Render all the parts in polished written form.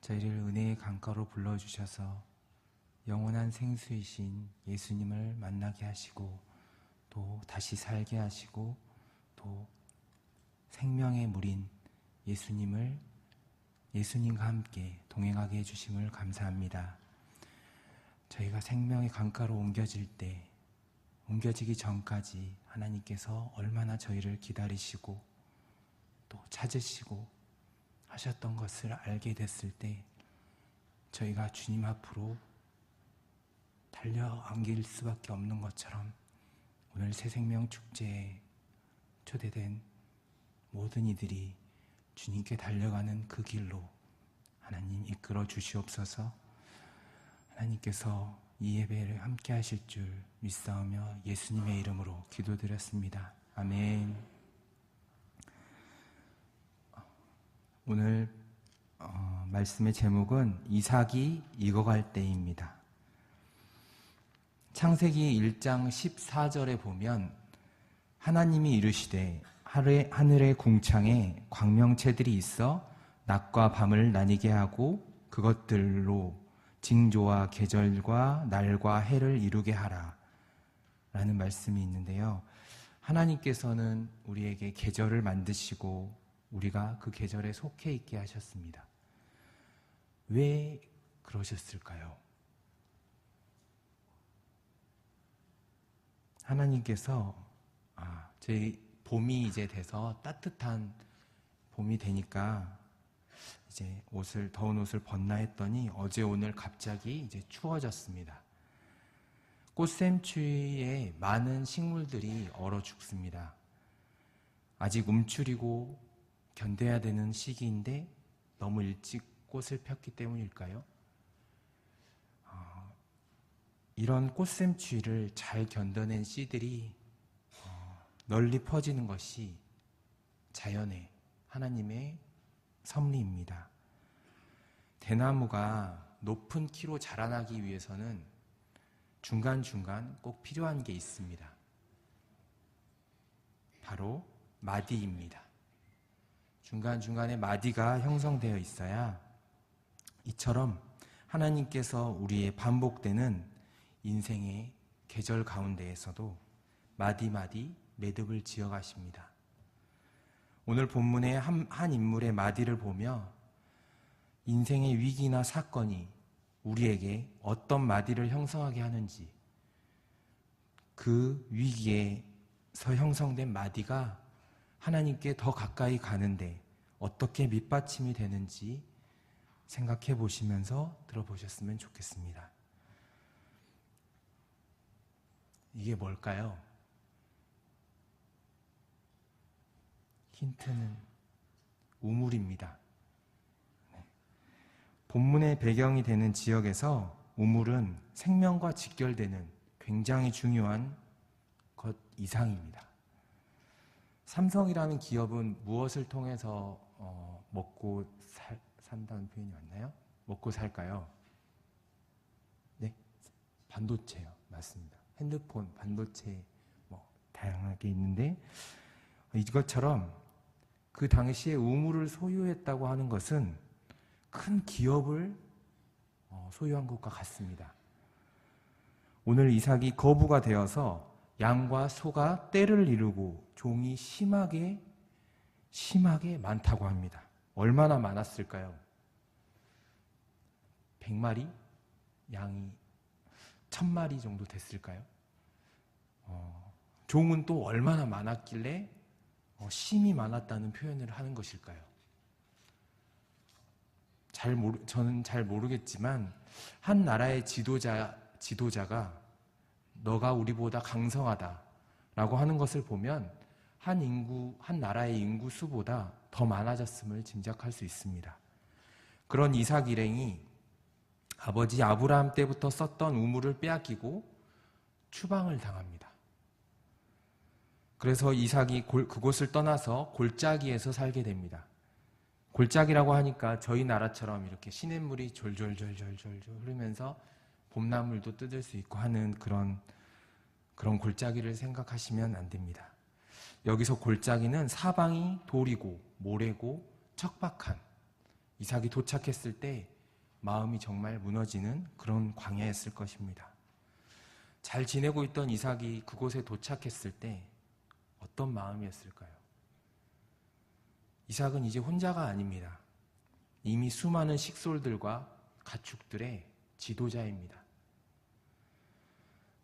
저희를 은혜의 강가로 불러주셔서 영원한 생수이신 예수님을 만나게 하시고 또 다시 살게 하시고 또 생명의 물인 예수님과 함께 동행하게 해주심을 감사합니다. 저희가 생명의 강가로 옮겨지기 전까지 하나님께서 얼마나 저희를 기다리시고 또 찾으시고 하셨던 것을 알게 됐을 때 저희가 주님 앞으로 달려안길 수밖에 없는 것처럼 오늘 새생명 축제에 초대된 모든 이들이 주님께 달려가는 그 길로 하나님 이끌어 주시옵소서. 하나님께서 이 예배를 함께 하실 줄 믿사오며 예수님의 이름으로 기도드렸습니다. 아멘. 오늘 말씀의 제목은 이삭이 익어갈 때입니다. 창세기 1장 14절에 보면 하나님이 이르시되 하늘의 궁창에 광명체들이 있어 낮과 밤을 나뉘게 하고 그것들로 징조와 계절과 날과 해를 이루게 하라 라는 말씀이 있는데요. 하나님께서는 우리에게 계절을 만드시고 우리가 그 계절에 속해 있게 하셨습니다. 왜 그러셨을까요? 하나님께서 저희 봄이 이제 돼서 따뜻한 봄이 되니까 이제 더운 옷을 벗나 했더니 어제 오늘 갑자기 이제 추워졌습니다. 꽃샘추위에 많은 식물들이 얼어 죽습니다. 아직 움츠리고 견뎌야 되는 시기인데 너무 일찍 꽃을 폈기 때문일까요? 이런 꽃샘추위를 잘 견뎌낸 씨들이 널리 퍼지는 것이 자연의 하나님의 섭리입니다. 대나무가 높은 키로 자라나기 위해서는 중간중간 꼭 필요한 게 있습니다. 바로 마디입니다. 중간중간에 마디가 형성되어 있어야 이처럼 하나님께서 우리의 반복되는 인생의 계절 가운데에서도 마디마디 매듭을 지어가십니다. 오늘 본문의 한 인물의 마디를 보며 인생의 위기나 사건이 우리에게 어떤 마디를 형성하게 하는지, 그 위기에서 형성된 마디가 하나님께 더 가까이 가는데 어떻게 밑받침이 되는지 생각해 보시면서 들어보셨으면 좋겠습니다. 이게 뭘까요? 힌트는 우물입니다. 본문의 배경이 되는 지역에서 우물은 생명과 직결되는 굉장히 중요한 것 이상입니다. 삼성이라는 기업은 무엇을 통해서 먹고 산다는 표현이 맞나요? 먹고 살까요? 네? 반도체요. 맞습니다. 핸드폰, 반도체 다양하게 있는데 이것처럼 그 당시에 우물을 소유했다고 하는 것은 큰 기업을 소유한 것과 같습니다. 오늘 이삭이 거부가 되어서 양과 소가 떼를 이루고 종이 심하게 많다고 합니다. 얼마나 많았을까요? 100마리? 양이 1000마리 정도 됐을까요? 종은 또 얼마나 많았길래 심이 많았다는 표현을 하는 것일까요? 저는 잘 모르겠지만 한 나라의 지도자가 너가 우리보다 강성하다라고 하는 것을 보면 한 나라의 인구 수보다 더 많아졌음을 짐작할 수 있습니다. 그런 이삭 일행이 아버지 아브라함 때부터 썼던 우물을 빼앗기고 추방을 당합니다. 그래서 이삭이 그곳을 떠나서 골짜기에서 살게 됩니다. 골짜기라고 하니까 저희 나라처럼 이렇게 시냇물이 졸졸졸 흐르면서 봄나물도 뜯을 수 있고 하는 그런 골짜기를 생각하시면 안 됩니다. 여기서 골짜기는 사방이 돌이고 모래고 척박한, 이삭이 도착했을 때 마음이 정말 무너지는 그런 광야였을 것입니다. 잘 지내고 있던 이삭이 그곳에 도착했을 때 어떤 마음이었을까요? 이삭은 이제 혼자가 아닙니다. 이미 수많은 식솔들과 가축들의 지도자입니다.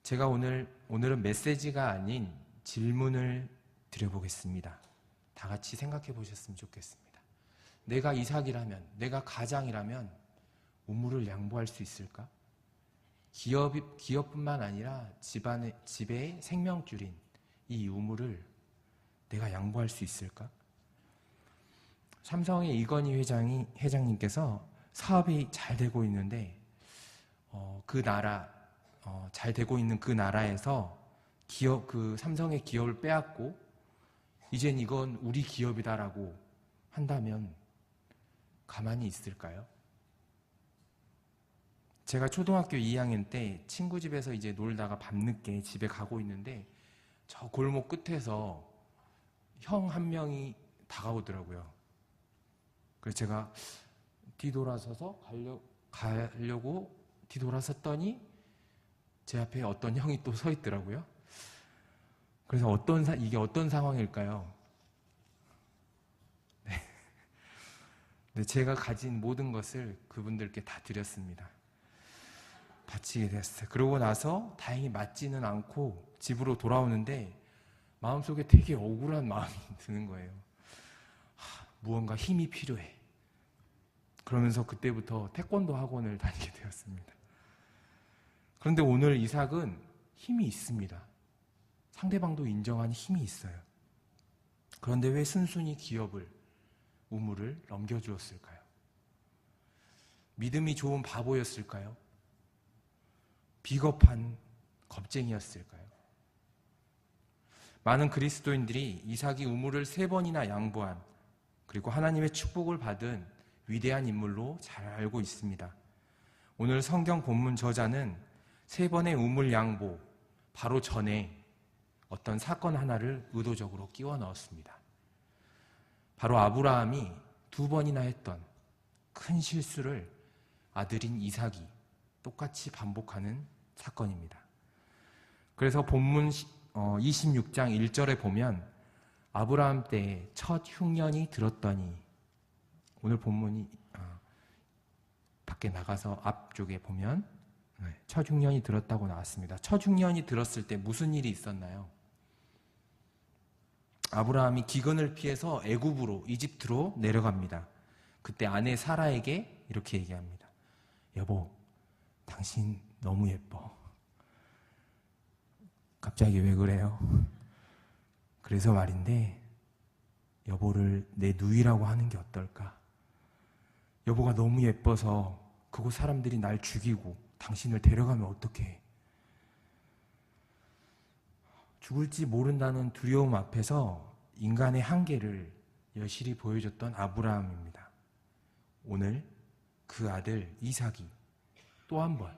제가 오늘은 메시지가 아닌 질문을 드려보겠습니다. 다 같이 생각해 보셨으면 좋겠습니다. 내가 이삭이라면, 내가 가장이라면 우물을 양보할 수 있을까? 기업뿐만 아니라 집의 생명줄인 이 우물을 내가 양보할 수 있을까? 삼성의 이건희 회장님께서 사업이 잘 되고 있는데 잘 되고 있는 그 나라에서 삼성의 기업을 빼앗고 이젠 이건 우리 기업이다라고 한다면 가만히 있을까요? 제가 초등학교 2학년 때 친구 집에서 이제 놀다가 밤늦게 집에 가고 있는데 저 골목 끝에서 형 한 명이 다가오더라고요. 그래서 제가 뒤돌아서서 가려고 뒤돌아섰더니 제 앞에 어떤 형이 또 서 있더라고요. 그래서 이게 어떤 상황일까요? 네, 제가 가진 모든 것을 그분들께 다 드렸습니다. 바치게 됐어요. 그러고 나서 다행히 맞지는 않고 집으로 돌아오는데 마음속에 되게 억울한 마음이 드는 거예요. 무언가 힘이 필요해. 그러면서 그때부터 태권도 학원을 다니게 되었습니다. 그런데 오늘 이삭은 힘이 있습니다. 상대방도 인정하는 힘이 있어요. 그런데 왜 순순히 우물을 넘겨주었을까요? 믿음이 좋은 바보였을까요? 비겁한 겁쟁이였을까요? 많은 그리스도인들이 이삭이 우물을 3번이나 양보한, 그리고 하나님의 축복을 받은 위대한 인물로 잘 알고 있습니다. 오늘 성경 본문 저자는 3번의 우물 양보 바로 전에 어떤 사건 하나를 의도적으로 끼워 넣었습니다. 바로 아브라함이 2번이나 했던 큰 실수를 아들인 이삭이 똑같이 반복하는 사건입니다. 그래서 본문 26장 1절에 보면 아브라함 때에 첫 흉년이 들었더니, 오늘 본문이 밖에 나가서 앞쪽에 보면 첫 흉년이 들었다고 나왔습니다. 첫 흉년이 들었을 때 무슨 일이 있었나요? 아브라함이 기근을 피해서 이집트로 내려갑니다. 그때 아내 사라에게 이렇게 얘기합니다. 여보, 당신 너무 예뻐. 갑자기 왜 그래요? 그래서 말인데 여보를 내 누이라고 하는 게 어떨까? 여보가 너무 예뻐서 그곳 사람들이 날 죽이고 당신을 데려가면 어떡해? 죽을지 모른다는 두려움 앞에서 인간의 한계를 여실히 보여줬던 아브라함입니다. 오늘 그 아들 이삭이 또 한 번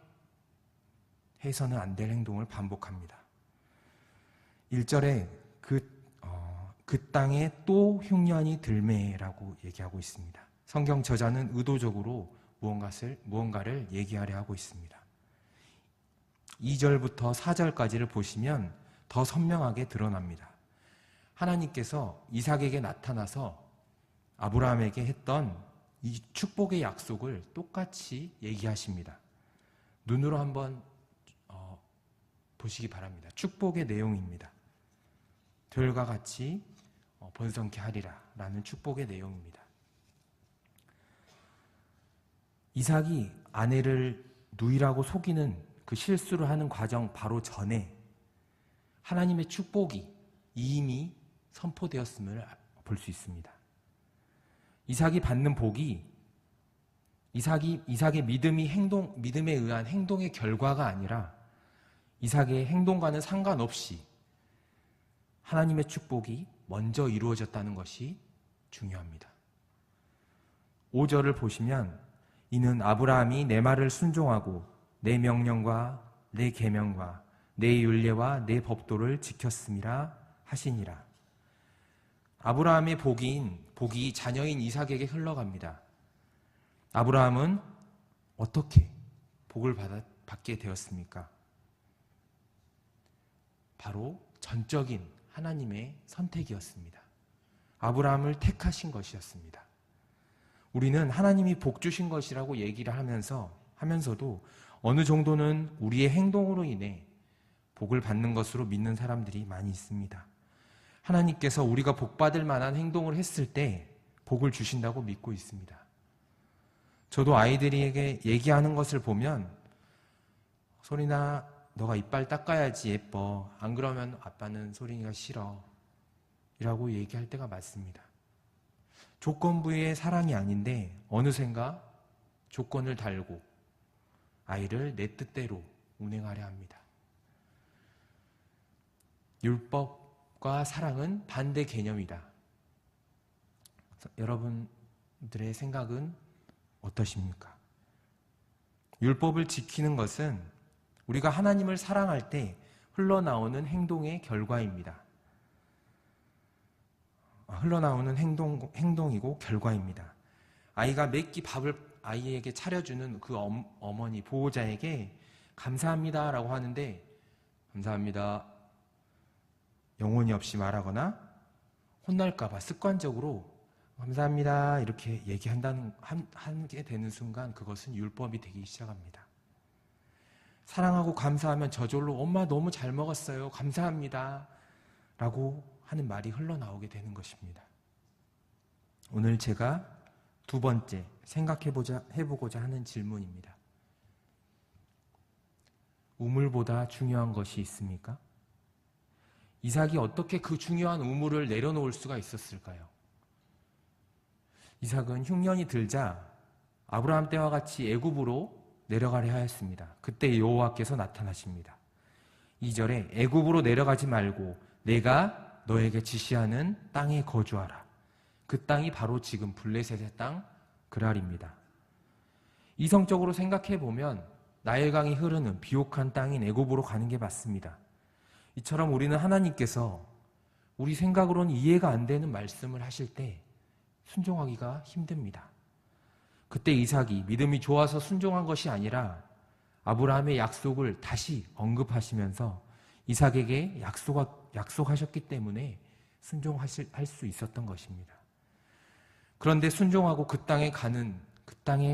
해서는 안 될 행동을 반복합니다. 1절에 그 땅에 또 흉년이 들매라고 얘기하고 있습니다. 성경 저자는 의도적으로 무언가를 얘기하려 하고 있습니다. 2절부터 4절까지를 보시면 더 선명하게 드러납니다. 하나님께서 이삭에게 나타나서 아브라함에게 했던 이 축복의 약속을 똑같이 얘기하십니다. 눈으로 한번 보시기 바랍니다. 축복의 내용입니다. 들과 같이 번성케 하리라 라는 축복의 내용입니다. 이삭이 아내를 누이라고 속이는 그 실수를 하는 과정 바로 전에 하나님의 축복이 이미 선포되었음을 볼 수 있습니다. 이삭이 받는 복이 이삭의 믿음에 의한 행동의 결과가 아니라 이삭의 행동과는 상관없이 하나님의 축복이 먼저 이루어졌다는 것이 중요합니다. 5절을 보시면 이는 아브라함이 내 말을 순종하고 내 명령과 내 계명과 내 율례와 내 법도를 지켰음이라 하시니라. 아브라함의 복이 자녀인 이삭에게 흘러갑니다. 아브라함은 어떻게 복을 받게 되었습니까? 바로 전적인 하나님의 선택이었습니다. 아브라함을 택하신 것이었습니다. 우리는 하나님이 복 주신 것이라고 얘기를 하면서도 어느 정도는 우리의 행동으로 인해 복을 받는 것으로 믿는 사람들이 많이 있습니다. 하나님께서 우리가 복받을 만한 행동을 했을 때 복을 주신다고 믿고 있습니다. 저도 아이들에게 얘기하는 것을 보면 소린아, 너가 이빨 닦아야지 예뻐. 안 그러면 아빠는 소린이가 싫어. 이라고 얘기할 때가 많습니다. 조건부의 사랑이 아닌데 어느샌가 조건을 달고 아이를 내 뜻대로 운행하려 합니다. 율법과 사랑은 반대 개념이다. 여러분들의 생각은 어떠십니까? 율법을 지키는 것은 우리가 하나님을 사랑할 때 흘러나오는 행동의 결과입니다. 흘러나오는 행동이고 결과입니다. 아이가 몇 끼 밥을 아이에게 차려주는 그 어머니, 보호자에게 감사합니다라고 하는데 감사합니다 영혼이 없이 말하거나 혼날까봐 습관적으로 감사합니다 이렇게 하게 되는 순간 그것은 율법이 되기 시작합니다. 사랑하고 감사하면 저절로 엄마 너무 잘 먹었어요 감사합니다 라고 하는 말이 흘러나오게 되는 것입니다. 오늘 제가 두 번째 해보고자 하는 질문입니다. 우물보다 중요한 것이 있습니까? 이삭이 어떻게 그 중요한 우물을 내려놓을 수가 있었을까요? 이삭은 흉년이 들자 아브라함 때와 같이 애굽으로 내려가려 하였습니다. 그때 여호와께서 나타나십니다. 2절에 애굽으로 내려가지 말고 내가 너에게 지시하는 땅에 거주하라. 그 땅이 바로 지금 블레셋의 땅 그랄입니다. 이성적으로 생각해보면 나일강이 흐르는 비옥한 땅인 애굽으로 가는 게 맞습니다. 이처럼 우리는 하나님께서 우리 생각으로는 이해가 안 되는 말씀을 하실 때 순종하기가 힘듭니다. 그때 이삭이 믿음이 좋아서 순종한 것이 아니라 아브라함의 약속을 다시 언급하시면서 이삭에게 약속하셨기 때문에 순종할 수 있었던 것입니다. 그런데 순종하고 그 땅에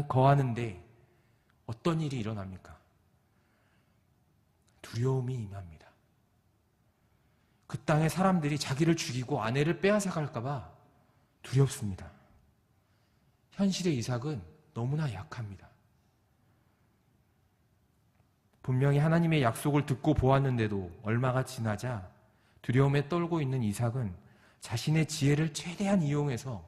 거하는데 어떤 일이 일어납니까? 두려움이 임합니다. 그 땅의 사람들이 자기를 죽이고 아내를 빼앗아 갈까봐 두렵습니다. 현실의 이삭은 너무나 약합니다. 분명히 하나님의 약속을 듣고 보았는데도 얼마가 지나자 두려움에 떨고 있는 이삭은 자신의 지혜를 최대한 이용해서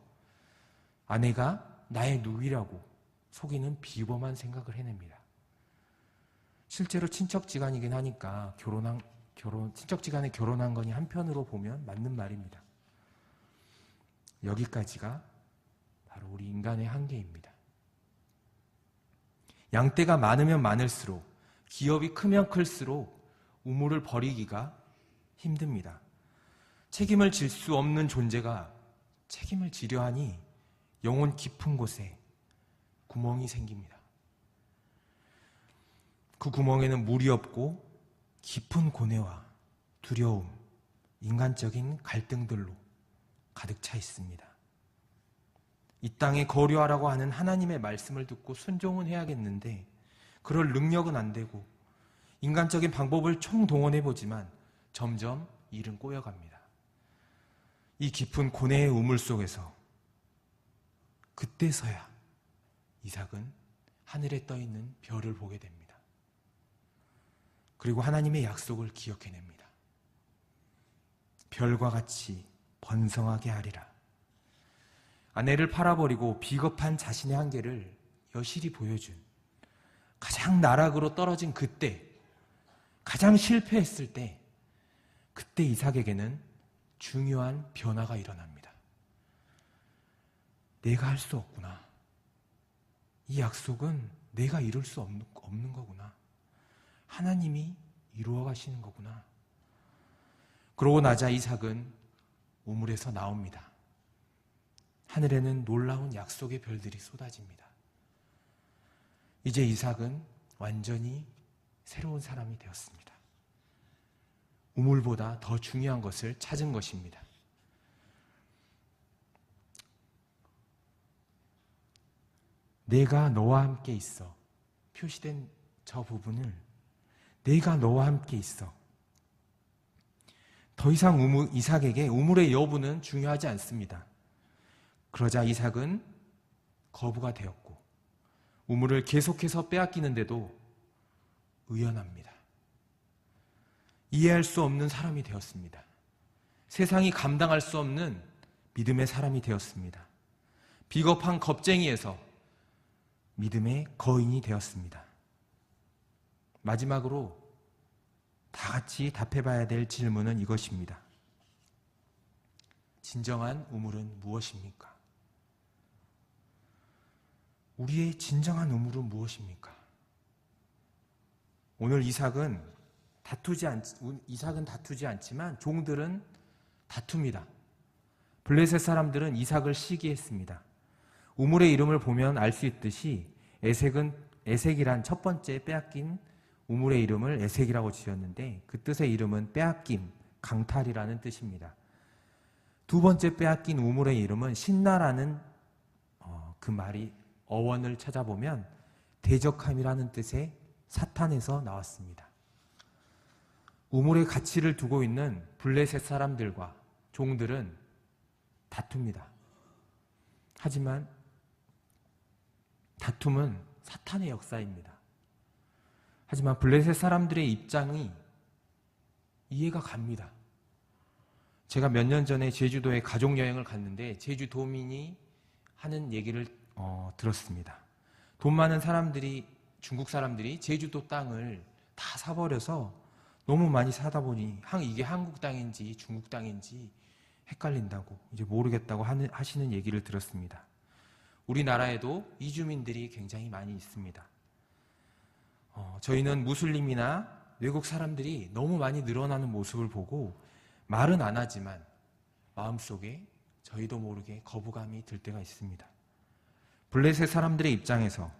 아내가 나의 누이라고 속이는 비범한 생각을 해냅니다. 실제로 친척지간이긴 하니까 친척지간에 결혼한 거니 한편으로 보면 맞는 말입니다. 여기까지가 바로 우리 인간의 한계입니다. 양떼가 많으면 많을수록 기업이 크면 클수록 우물을 버리기가 힘듭니다. 책임을 질 수 없는 존재가 책임을 지려 하니 영혼 깊은 곳에 구멍이 생깁니다. 그 구멍에는 물이 없고 깊은 고뇌와 두려움, 인간적인 갈등들로 가득 차 있습니다. 이 땅에 거류하라고 하는 하나님의 말씀을 듣고 순종은 해야겠는데 그럴 능력은 안 되고 인간적인 방법을 총동원해보지만 점점 일은 꼬여갑니다. 이 깊은 고뇌의 우물 속에서 그때서야 이삭은 하늘에 떠있는 별을 보게 됩니다. 그리고 하나님의 약속을 기억해냅니다. 별과 같이 번성하게 하리라. 아내를 팔아버리고 비겁한 자신의 한계를 여실히 보여준 가장 나락으로 떨어진 그때, 가장 실패했을 때, 그때 이삭에게는 중요한 변화가 일어납니다. 내가 할 수 없구나. 이 약속은 내가 이룰 수 없는 거구나. 하나님이 이루어 가시는 거구나. 그러고 나자 이삭은 우물에서 나옵니다. 하늘에는 놀라운 약속의 별들이 쏟아집니다. 이제 이삭은 완전히 새로운 사람이 되었습니다. 우물보다 더 중요한 것을 찾은 것입니다. 내가 너와 함께 있어. 표시된 저 부분을 내가 너와 함께 있어. 더 이상 이삭에게 우물의 여부는 중요하지 않습니다. 그러자 이삭은 거부가 되었고 우물을 계속해서 빼앗기는데도 의연합니다. 이해할 수 없는 사람이 되었습니다. 세상이 감당할 수 없는 믿음의 사람이 되었습니다. 비겁한 겁쟁이에서 믿음의 거인이 되었습니다. 마지막으로 다 같이 답해봐야 될 질문은 이것입니다. 진정한 우물은 무엇입니까? 우리의 진정한 우물은 무엇입니까? 오늘 이삭은 다투지 않지만 종들은 다툽니다. 블레셋 사람들은 이삭을 시기했습니다. 우물의 이름을 보면 알 수 있듯이 에색이란 첫 번째 빼앗긴 우물의 이름을 에색이라고 지었는데 그 뜻의 이름은 빼앗김, 강탈이라는 뜻입니다. 두 번째 빼앗긴 우물의 이름은 신나라는 그 말이 어원을 찾아보면 대적함이라는 뜻의 사탄에서 나왔습니다. 우물의 가치를 두고 있는 블레셋 사람들과 종들은 다툽니다. 하지만 다툼은 사탄의 역사입니다. 하지만 블레셋 사람들의 입장이 이해가 갑니다. 제가 몇 년 전에 제주도에 가족여행을 갔는데 제주도민이 하는 얘기를 들었습니다. 돈 많은 사람들이, 중국 사람들이 제주도 땅을 다 사버려서 너무 많이 사다 보니 이게 한국 땅인지 중국 땅인지 헷갈린다고 이제 모르겠다고 하시는 얘기를 들었습니다. 우리나라에도 이주민들이 굉장히 많이 있습니다. 저희는 무슬림이나 외국 사람들이 너무 많이 늘어나는 모습을 보고 말은 안 하지만 마음속에 저희도 모르게 거부감이 들 때가 있습니다. 블레셋 사람들의 입장에서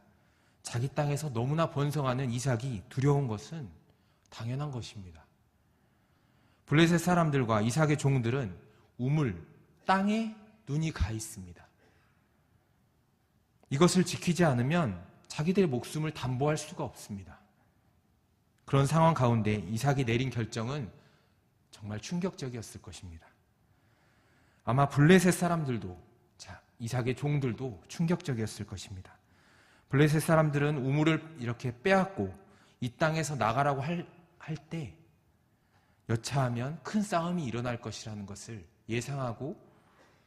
자기 땅에서 너무나 번성하는 이삭이 두려운 것은 당연한 것입니다. 블레셋 사람들과 이삭의 종들은 우물, 땅에 눈이 가 있습니다. 이것을 지키지 않으면 자기들의 목숨을 담보할 수가 없습니다. 그런 상황 가운데 이삭이 내린 결정은 정말 충격적이었을 것입니다. 아마 블레셋 사람들도, 이삭의 종들도 충격적이었을 것입니다. 블레셋 사람들은 우물을 이렇게 빼앗고 이 땅에서 나가라고 할 때 여차하면 큰 싸움이 일어날 것이라는 것을 예상하고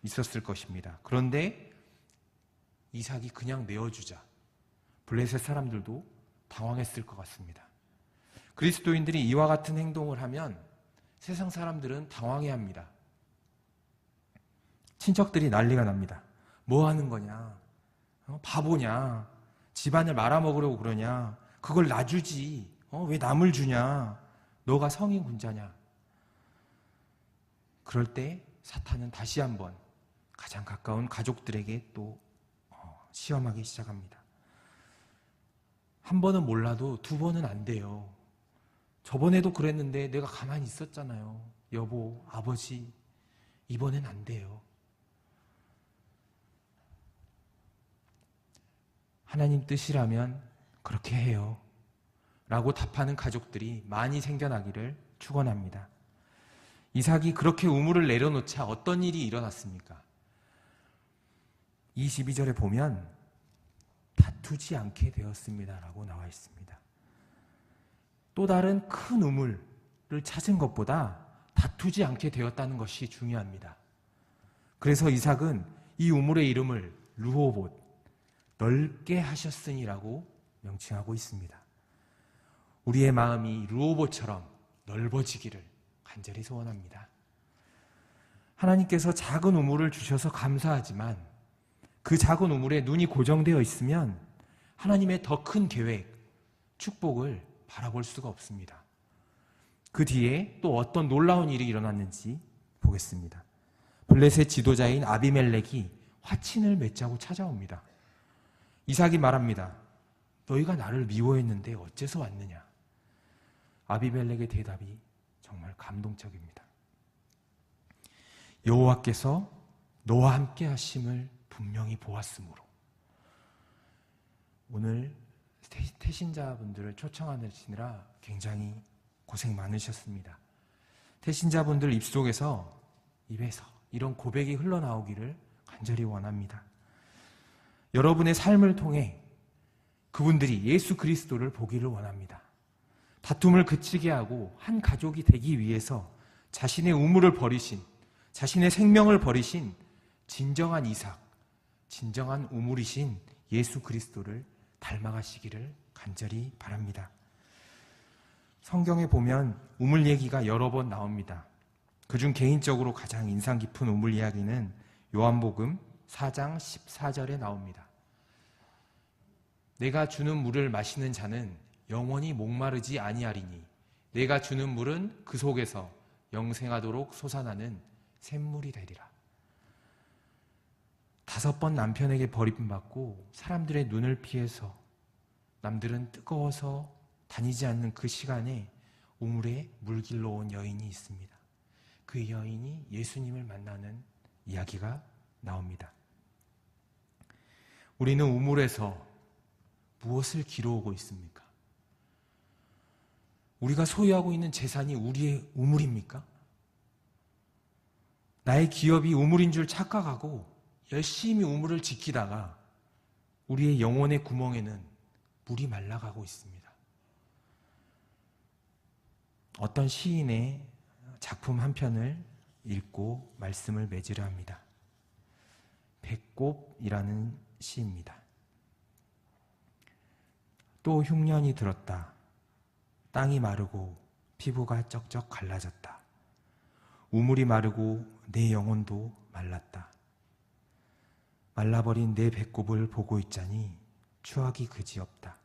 있었을 것입니다. 그런데 이삭이 그냥 내어주자 블레셋 사람들도 당황했을 것 같습니다. 그리스도인들이 이와 같은 행동을 하면 세상 사람들은 당황해합니다. 친척들이 난리가 납니다. 뭐 하는 거냐? 바보냐? 집안을 말아먹으려고 그러냐? 그걸 놔주지. 왜 남을 주냐? 너가 성인 군자냐? 그럴 때 사탄은 다시 한번 가장 가까운 가족들에게 또 시험하기 시작합니다. 한 번은 몰라도 두 번은 안 돼요. 저번에도 그랬는데 내가 가만히 있었잖아요. 여보, 아버지, 이번엔 안 돼요. 하나님 뜻이라면 그렇게 해요. 라고 답하는 가족들이 많이 생겨나기를 축원합니다. 이삭이 그렇게 우물을 내려놓자 어떤 일이 일어났습니까? 22절에 보면 다투지 않게 되었습니다. 라고 나와 있습니다. 또 다른 큰 우물을 찾은 것보다 다투지 않게 되었다는 것이 중요합니다. 그래서 이삭은 이 우물의 이름을 르호봇, 넓게 하셨으니라고 명칭하고 있습니다. 우리의 마음이 르호봇처럼 넓어지기를 간절히 소원합니다. 하나님께서 작은 우물을 주셔서 감사하지만 그 작은 우물에 눈이 고정되어 있으면 하나님의 더 큰 계획, 축복을 바라볼 수가 없습니다. 그 뒤에 또 어떤 놀라운 일이 일어났는지 보겠습니다. 블레셋 지도자인 아비멜렉이 화친을 맺자고 찾아옵니다. 이삭이 말합니다. 너희가 나를 미워했는데 어째서 왔느냐? 아비멜렉의 대답이 정말 감동적입니다. 여호와께서 너와 함께 하심을 분명히 보았으므로. 오늘 태신자분들을 초청하시느라 굉장히 고생 많으셨습니다. 태신자분들 입에서 이런 고백이 흘러나오기를 간절히 원합니다. 여러분의 삶을 통해 그분들이 예수 그리스도를 보기를 원합니다. 다툼을 그치게 하고 한 가족이 되기 위해서 자신의 우물을 버리신, 자신의 생명을 버리신 진정한 이삭, 진정한 우물이신 예수 그리스도를 닮아가시기를 간절히 바랍니다. 성경에 보면 우물 얘기가 여러 번 나옵니다. 그중 개인적으로 가장 인상 깊은 우물 이야기는 요한복음 4장 14절에 나옵니다. 내가 주는 물을 마시는 자는 영원히 목마르지 아니하리니 내가 주는 물은 그 속에서 영생하도록 솟아나는 샘물이 되리라. 5번 남편에게 버림받고 사람들의 눈을 피해서 남들은 뜨거워서 다니지 않는 그 시간에 우물에 물길로 온 여인이 있습니다. 그 여인이 예수님을 만나는 이야기가 나옵니다. 우리는 우물에서 무엇을 기러오고 있습니까? 우리가 소유하고 있는 재산이 우리의 우물입니까? 나의 기업이 우물인 줄 착각하고 열심히 우물을 지키다가 우리의 영혼의 구멍에는 물이 말라가고 있습니다. 어떤 시인의 작품 한 편을 읽고 말씀을 맺으려 합니다. 백곱이라는 시입니다. 또 흉년이 들었다. 땅이 마르고 피부가 쩍쩍 갈라졌다. 우물이 마르고 내 영혼도 말랐다. 말라버린 내 배꼽을 보고 있자니 추억이 그지없다.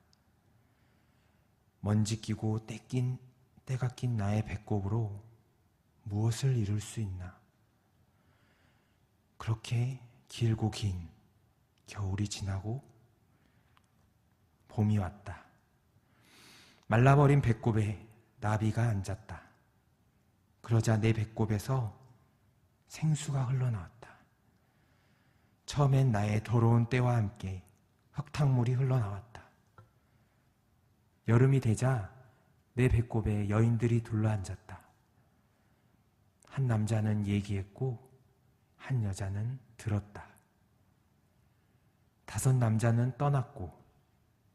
먼지 끼고 때가 낀 나의 배꼽으로 무엇을 이룰 수 있나? 그렇게 길고 긴 겨울이 지나고 봄이 왔다. 말라버린 배꼽에 나비가 앉았다. 그러자 내 배꼽에서 생수가 흘러나왔다. 처음엔 나의 더러운 때와 함께 흙탕물이 흘러나왔다. 여름이 되자 내 배꼽에 여인들이 둘러앉았다. 한 남자는 얘기했고 한 여자는 들었다. 5 남자는 떠났고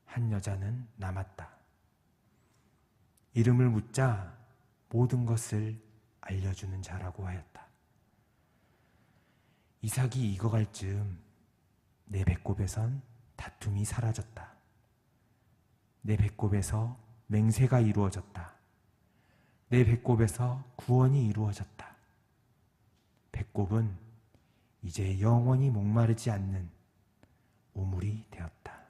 한 여자는 남았다. 이름을 묻자 모든 것을 알려주는 자라고 하였다. 이삭이 익어갈 즈음 내 배꼽에선 다툼이 사라졌다. 내 배꼽에서 맹세가 이루어졌다. 내 배꼽에서 구원이 이루어졌다. 배꼽은 이제 영원히 목마르지 않는 우물이 되었다.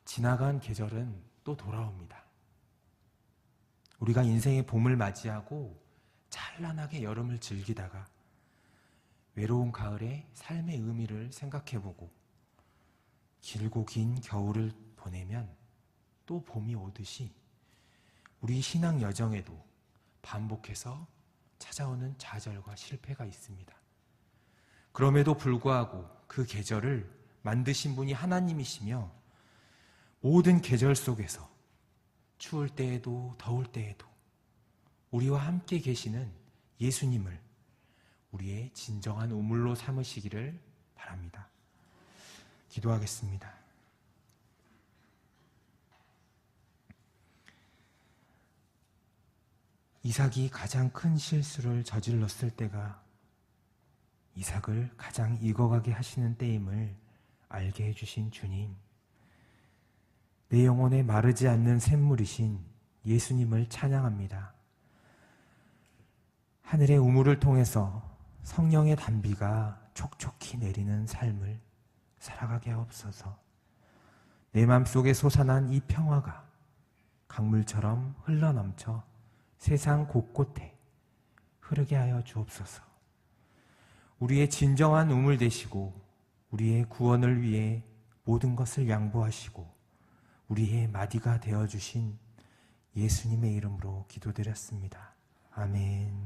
지나간 계절은 또 돌아옵니다. 우리가 인생의 봄을 맞이하고 찬란하게 여름을 즐기다가 외로운 가을에 삶의 의미를 생각해보고 길고 긴 겨울을 보내면 또 봄이 오듯이 우리 신앙 여정에도 반복해서 찾아오는 좌절과 실패가 있습니다. 그럼에도 불구하고 그 계절을 만드신 분이 하나님이시며 모든 계절 속에서 추울 때에도 더울 때에도 우리와 함께 계시는 예수님을 우리의 진정한 우물로 삼으시기를 바랍니다. 기도하겠습니다. 이삭이 가장 큰 실수를 저질렀을 때가 이삭을 가장 익어가게 하시는 때임을 알게 해주신 주님, 내 영혼에 마르지 않는 샘물이신 예수님을 찬양합니다. 하늘의 우물을 통해서 성령의 단비가 촉촉히 내리는 삶을 살아가게 하옵소서. 내 마음속에 솟아난 이 평화가 강물처럼 흘러넘쳐 세상 곳곳에 흐르게 하여 주옵소서. 우리의 진정한 우물 되시고 우리의 구원을 위해 모든 것을 양보하시고 우리의 마디가 되어주신 예수님의 이름으로 기도드렸습니다. 아멘.